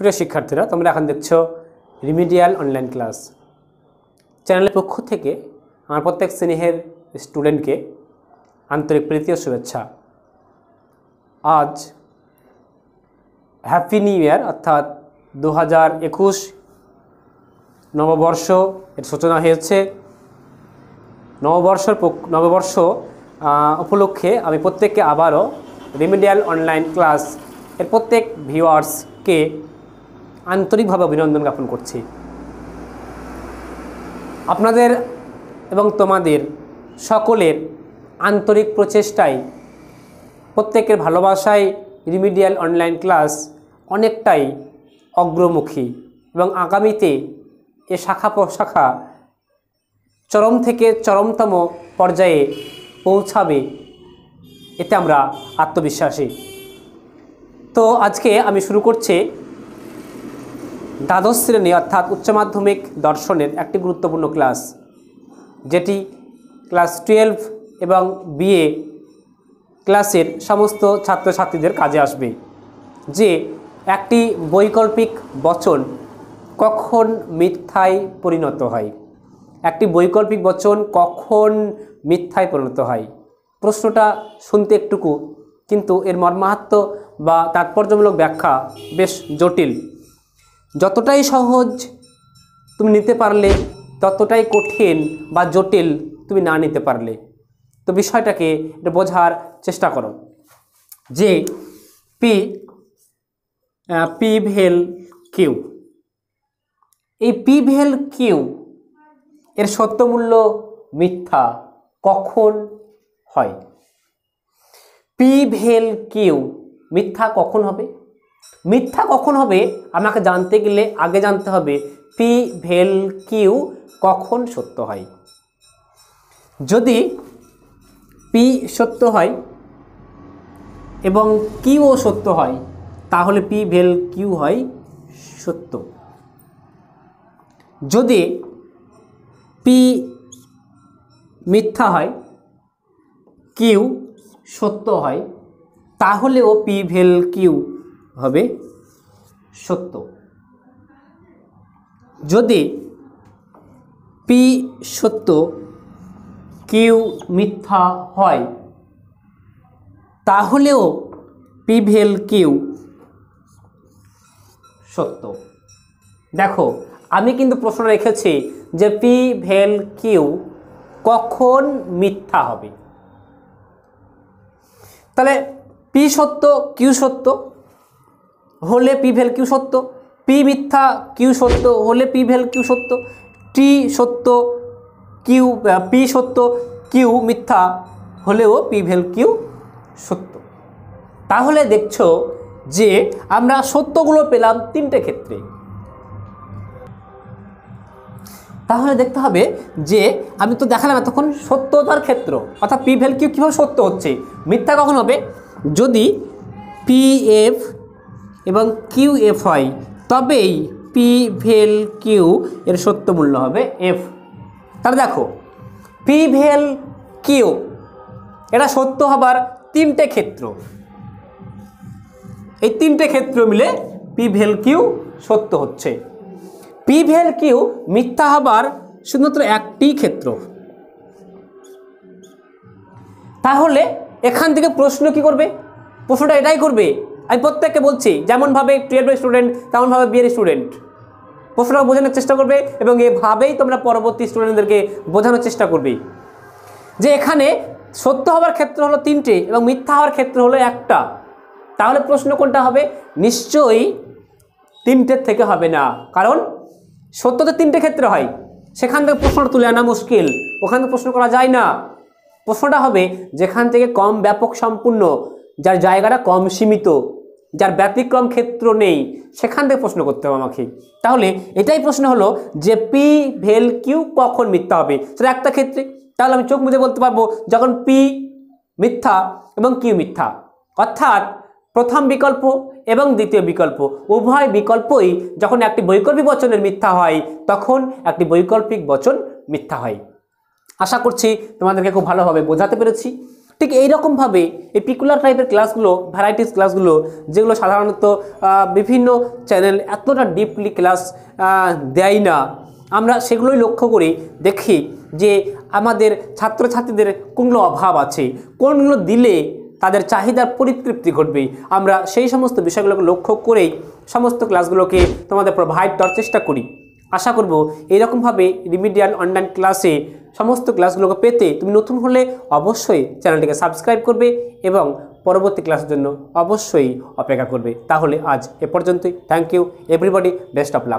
প্রিয় শিক্ষার্থীরা, তোমরা এখন দেখছো রিমিডিয়াল অনলাইন ক্লাস চ্যানেলের পক্ষ থেকে আমার প্রত্যেক স্নেহের স্টুডেন্টকে আন্তরিক প্রীতি ও শুভেচ্ছা। আজ হ্যাপি নিউ ইয়ার অর্থাৎ 2021 নববর্ষ এর সূচনা হয়েছে। নববর্ষ উপলক্ষে আমি প্রত্যেককে আবারও রিমিডিয়াল অনলাইন ক্লাস এর প্রত্যেক ভিউয়ার্সকে আন্তরিকভাবে অভিনন্দন জ্ঞাপন করছি। আপনাদের এবং তোমাদের সকলের আন্তরিক প্রচেষ্টায়, প্রত্যেকের ভালোবাসায় রিমিডিয়াল অনলাইন ক্লাস অনেকটাই অগ্রমুখী এবং আগামীতে এ শাখা প্রশাখা চরম থেকে চরমতম পর্যায়ে পৌঁছাবে, এতে আমরা আত্মবিশ্বাসী। তো আজকে আমি শুরু করছি দ্বাদশ শ্রেণী অর্থাৎ উচ্চ মাধ্যমিক দর্শনের একটি গুরুত্বপূর্ণ ক্লাস, যেটি ক্লাস 12 এবং বিএ ক্লাসের সমস্ত ছাত্রছাত্রীদের কাজে আসবে। যে একটি বৈকল্পিক বচন কখন মিথ্যায় পরিণত হয়, একটি বৈকল্পিক বচন কখন মিথ্যায় পরিণত হয়। প্রশ্নটা শুনতে একটুকু, কিন্তু এর মর্মার্থ বা তাৎপর্যমূলক ব্যাখ্যা বেশ জটিল। যতটাই সহজ তুমি নিতে পারলে, ততটাই কঠিন বা জটিল তুমি না নিতে পারলে। তো বিষয়টাকে একটু বোঝার চেষ্টা করো যে পি ভেল কিউ, এই পি ভেল কিউ এর সত্যমূল্য মিথ্যা কখন হয়? পি ভেল কিউ মিথ্যা কখন হবে? মিথ্যা কখন হবে আমাকে জানতে গেলে আগে জানতে হবে পি ভেল কিউ কখন সত্য হয়। যদি পি সত্য হয় এবং কিউও সত্য হয়, তাহলে পি ভেল কিউ হয় সত্য। যদি পি মিথ্যা হয়, কিউ সত্য হয়, তাহলেও পি ভেল কিউ হবে সত্য। যদি পি সত্য কিউ মিথ্যা হয়, তাহলেও পি ভেল কিউ সত্য। দেখো, আমি কিন্তু প্রশ্ন রেখেছি যে পি ভেল কিউ কখন মিথ্যা হবে। তাহলে পি সত্য কিউ সত্য হলে পি ভেল কিউ সত্য, পি মিথ্যা কিউ সত্য হলে পি ভেল কিউ সত্য, টি সত্য কিউ পি সত্য কিউ মিথ্যা হলেও পি ভেল কিউ সত্য। তাহলে দেখছো যে আমরা সত্যগুলো পেলাম তিনটে ক্ষেত্রে। তাহলে দেখতে হবে যে আমি তো দেখালাম এতক্ষণ সত্যতার ক্ষেত্র, অর্থাৎ পি ভেল কিউ কীভাবে সত্য হচ্ছে। মিথ্যা কখন হবে? যদি পি এফ এবং কিউ এফ হয়, তবেই পি ভেল কিউ এর সত্য মূল্য হবে এফ। তাহলে দেখো, পি ভেল কিউ এটা সত্য হবার তিনটে ক্ষেত্র, এই তিনটে ক্ষেত্র মিলে পি ভেল কিউ সত্য হচ্ছে। পি ভেল কিউ মিথ্যা হবার শুধুমাত্র একটি ক্ষেত্র। তাহলে এখান থেকে প্রশ্ন কি করবে? প্রশ্নটা এটাই করবে, আমি প্রত্যেককে বলছি, যেমনভাবে 12 স্টুডেন্ট তেমনভাবে বিয়ের স্টুডেন্ট প্রশ্নটা বোঝানোর চেষ্টা করবে, এবং এভাবেই তোমরা পরবর্তী স্টুডেন্টদেরকে বোঝানোর চেষ্টা করবে যে এখানে সত্য হওয়ার ক্ষেত্র হলো তিনটে এবং মিথ্যা হওয়ার ক্ষেত্র হলো একটা। তাহলে প্রশ্ন কোনটা হবে? নিশ্চয়ই তিনটের থেকে হবে না, কারণ সত্য তো তিনটে ক্ষেত্রে হয়, সেখান থেকে প্রশ্নটা তুলে আনা মুশকিল, ওখান থেকে প্রশ্ন করা যায় না। প্রশ্নটা হবে যেখান থেকে কম ব্যাপক সম্পূর্ণ, যার জায়গাটা কম সীমিত, যার ব্যতিক্রম ক্ষেত্র নেই, সেখান থেকে প্রশ্ন করতে হবে আমাকে। তাহলে এটাই প্রশ্ন হলো যে পি ভেল কিউ কখন মিথ্যা হবে, সেটা একটা ক্ষেত্রে। তাহলে আমি চোখ মুজে বলতে পারবো যখন পি মিথ্যা এবং কিউ মিথ্যা, অর্থাৎ প্রথম বিকল্প এবং দ্বিতীয় বিকল্প উভয় বিকল্পই যখন একটি বৈকল্পিক বচনের মিথ্যা হয়, তখন একটি বৈকল্পিক বচন মিথ্যা হয়। আশা করছি তোমাদেরকে খুব ভালোভাবে বোঝাতে পেরেছি। ঠিক এইরকমভাবে এই পিকুলার টাইপের ক্লাসগুলো, ভ্যারাইটিস ক্লাসগুলো, যেগুলো সাধারণত বিভিন্ন চ্যানেল এতটা ডিপলি ক্লাস দেয় না, আমরা সেগুলোই লক্ষ্য করে দেখি যে আমাদের ছাত্রছাত্রীদের কোনগুলো অভাব আছে, কোনগুলো দিলে তাদের চাহিদার পরিতৃপ্তি ঘটবে, আমরা সেই সমস্ত বিষয়গুলোকে লক্ষ্য করেই সমস্ত ক্লাসগুলোকে তোমাদের প্রোভাইড করার চেষ্টা করি। আশা করব এইরকমভাবে রিমিডিয়াল অনলাইন ক্লাসে সমস্ত ক্লাসগুলোকে পেতে তুমি নতুন হলে অবশ্যই চ্যানেলটিকে সাবস্ক্রাইব করবে এবং পরবর্তী ক্লাসের জন্য অবশ্যই অপেক্ষা করবে। তাহলে আজ এ পর্যন্তই। Thank you everybody, best of lakh.